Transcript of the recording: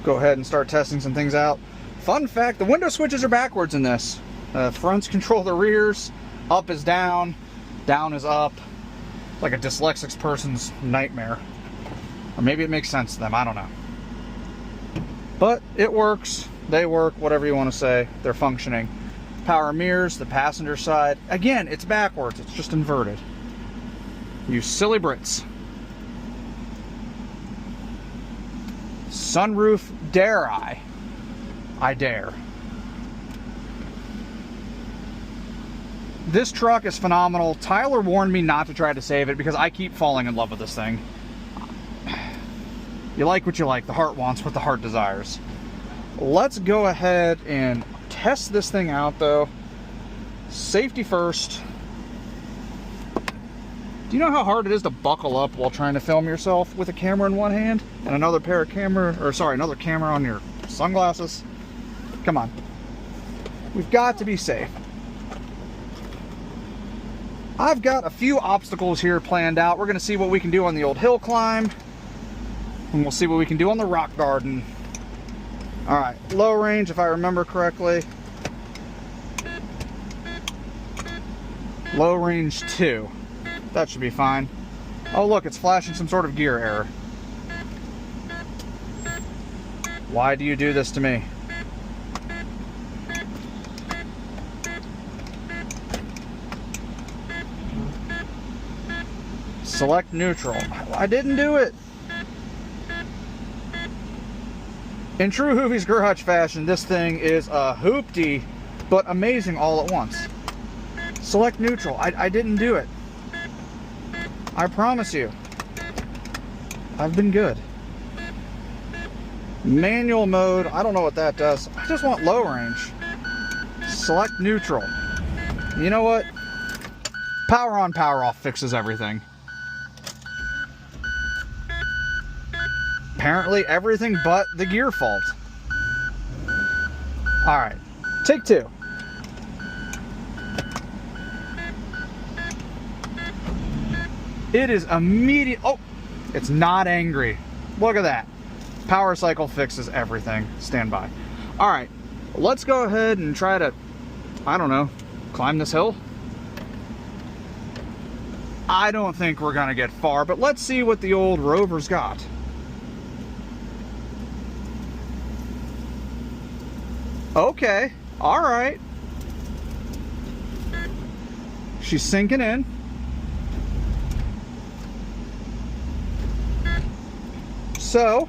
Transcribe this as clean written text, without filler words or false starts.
go ahead and start testing some things out. Fun fact, the window switches are backwards in this. Fronts control the rears, up is down, down is up. Like a dyslexic person's nightmare. Or maybe it makes sense to them, I don't know. But it works, they work, whatever you want to say, they're functioning. Power mirrors, the passenger side. Again, it's backwards, it's just inverted. You silly Brits. Sunroof, dare I? I dare. This truck is phenomenal. Tyler warned me not to try to save it because I keep falling in love with this thing. You like what you like. The heart wants what the heart desires. Let's go ahead and test this thing out though. Safety first. Do you know how hard it is to buckle up while trying to film yourself with a camera in one hand and another another camera on your sunglasses? Come on. We've got to be safe. I've got a few obstacles here planned out. We're going to see what we can do on the old hill climb. And we'll see what we can do on the rock garden. Alright, low range if I remember correctly. Low range 2. That should be fine. Oh look, it's flashing some sort of gear error. Why do you do this to me? Select neutral. I didn't do it. In true Hoovies Garage fashion, this thing is a hoopty, but amazing all at once. Select neutral. I didn't do it. I promise you. I've been good. Manual mode. I don't know what that does. I just want low range. Select neutral. You know what? Power on, power off fixes everything. Apparently everything but the gear fault. Alright, take 2. It is immediate. Oh, it's not angry. Look at that. Power cycle fixes everything. Stand by. Alright, let's go ahead and try to, I don't know, climb this hill. I don't think we're gonna get far, but let's see what the old Rover's got. Okay, all right. She's sinking in. So,